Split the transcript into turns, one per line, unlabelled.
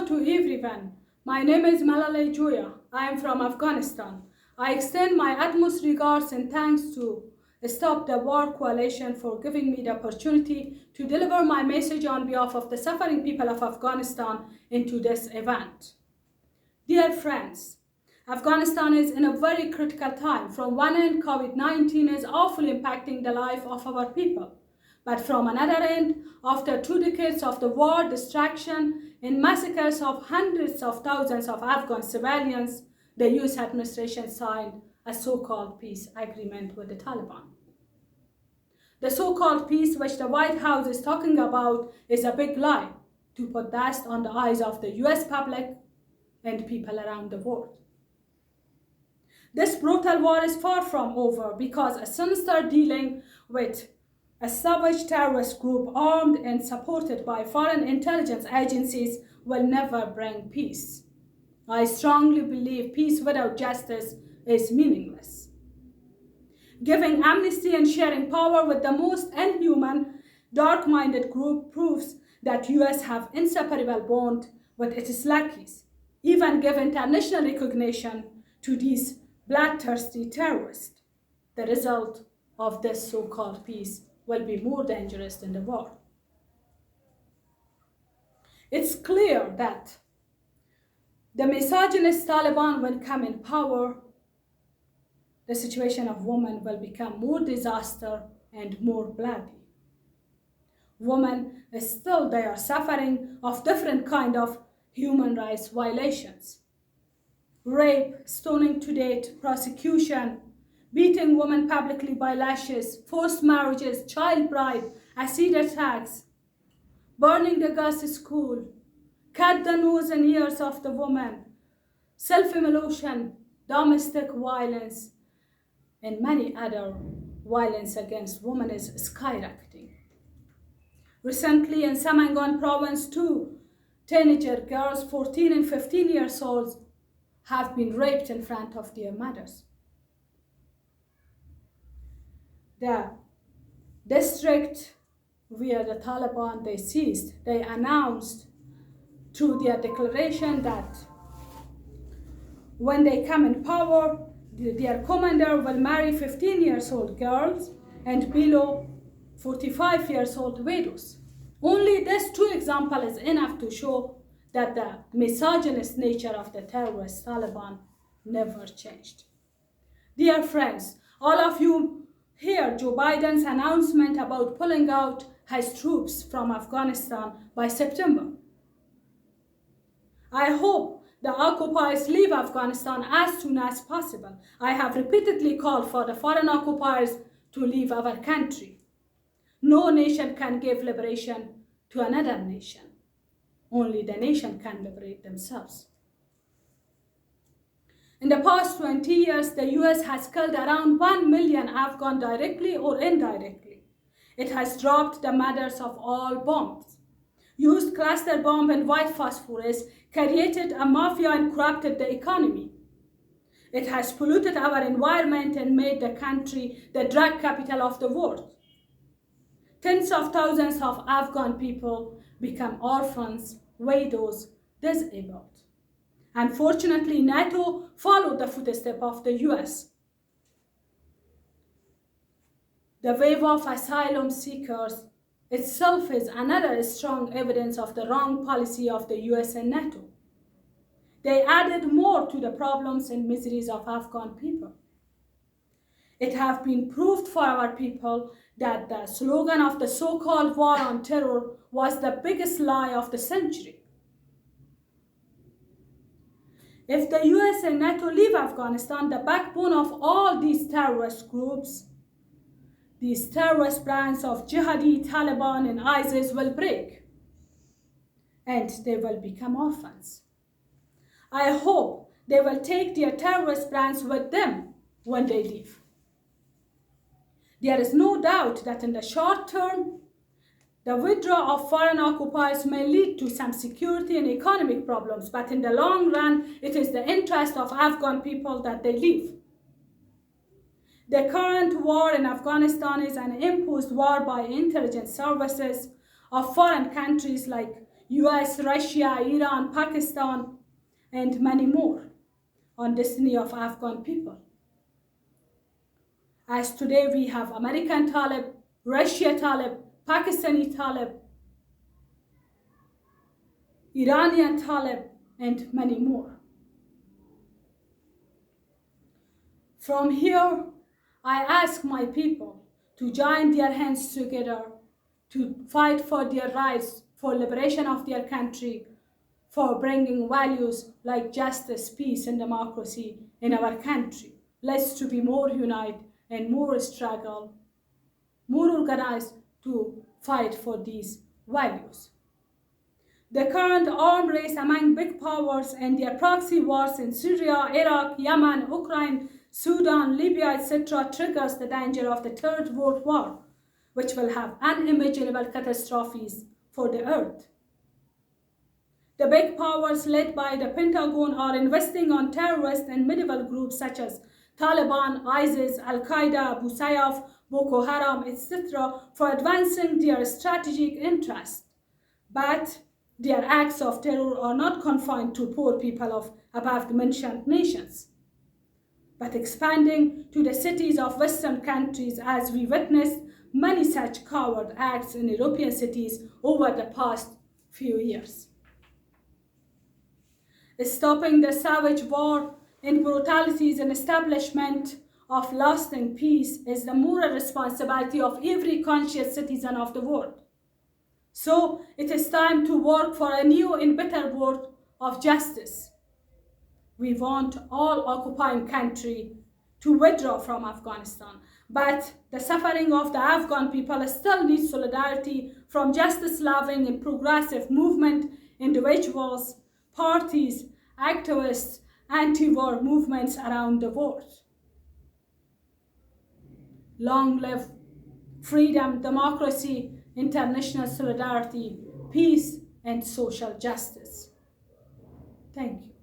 Hello to everyone. My name is Malalai Joya. I am from Afghanistan. I extend my utmost regards and thanks to Stop the War Coalition for giving me the opportunity to deliver my message on behalf of the suffering people of Afghanistan into this event. Dear friends, Afghanistan is in a very critical time. From one end, COVID-19 is awfully impacting the life of our people. But from another end, after 2 decades of the war, distraction, and massacres of hundreds of thousands of Afghan civilians, the US administration signed a so-called peace agreement with the Taliban. The so-called peace which the White House is talking about is a big lie to put dust on the eyes of the US public and people around the world. This brutal war is far from over because a sinister dealing with a savage terrorist group armed and supported by foreign intelligence agencies will never bring peace. I strongly believe peace without justice is meaningless. Giving amnesty and sharing power with the most inhuman, dark-minded group proves that US have inseparable bond with its lackeys, even give international recognition to these bloodthirsty terrorists. The result of this so-called peace will be more dangerous than the war. It's clear that the misogynist Taliban will come in power. The situation of women will become more disaster and more bloody. Women still they are suffering of different kind of human rights violations. Rape, stoning to death, prosecution, beating women publicly by lashes, forced marriages, child bride, acid attacks, burning the girls' school, cut the nose and ears of the woman, self-immolation, domestic violence, and many other violence against women is skyrocketing. Recently in Samangan province, 2 teenager girls, 14 and 15 years old, have been raped in front of their mothers. The district where the Taliban they seized, they announced through their declaration that when they come in power, their commander will marry 15 years old girls and below 45 years old widows. Only these 2 examples is enough to show that the misogynist nature of the terrorist Taliban never changed. Dear friends, all of you hear Joe Biden's announcement about pulling out his troops from Afghanistan by September. I hope the occupiers leave Afghanistan as soon as possible. I have repeatedly called for the foreign occupiers to leave our country. No nation can give liberation to another nation. Only the nation can liberate themselves. In the past 20 years, the US has killed around 1 million Afghans directly or indirectly. It has dropped the mothers of all bombs, used cluster bomb and white phosphorus, created a mafia and corrupted the economy. It has polluted our environment and made the country the drug capital of the world. Tens of thousands of Afghan people become orphans, widows, disabled. Unfortunately, NATO followed the footsteps of the US. The wave of asylum seekers itself is another strong evidence of the wrong policy of the US and NATO. They added more to the problems and miseries of Afghan people. It has been proved for our people that the slogan of the so-called war on terror was the biggest lie of the century. If the US and NATO leave Afghanistan, the backbone of all these terrorist groups, these terrorist brands of Jihadi, Taliban, and ISIS will break, and they will become orphans. I hope they will take their terrorist brands with them when they leave. There is no doubt that in the short term, the withdrawal of foreign occupiers may lead to some security and economic problems, but in the long run, it is the interest of Afghan people that they leave. The current war in Afghanistan is an imposed war by intelligence services of foreign countries like US, Russia, Iran, Pakistan, and many more on destiny of Afghan people. As today we have American Talib, Russia Talib, Pakistani Talib, Iranian Talib, and many more. From here, I ask my people to join their hands together to fight for their rights, for liberation of their country, for bringing values like justice, peace, and democracy in our country. Let's to be more united and more struggle, more organized to fight for these values. The current arms race among big powers and their proxy wars in Syria, Iraq, Yemen, Ukraine, Sudan, Libya, etc. triggers the danger of the Third World War, which will have unimaginable catastrophes for the earth. The big powers led by the Pentagon are investing on terrorist and medieval groups such as Taliban, ISIS, Al-Qaeda, Abu Sayyaf, Boko Haram, etc. for advancing their strategic interests. But their acts of terror are not confined to poor people of above-mentioned nations, but expanding to the cities of Western countries, as we witnessed many such coward acts in European cities over the past few years. Stopping the savage war and brutalities and establishment of lasting peace is the moral responsibility of every conscious citizen of the world. So it is time to work for a new and better world of justice. We want all occupying country to withdraw from Afghanistan, but the suffering of the Afghan people still needs solidarity from justice-loving and progressive movement, individuals, parties, activists, anti-war movements around the world. Long live freedom, democracy, international solidarity, peace, and social justice. Thank you.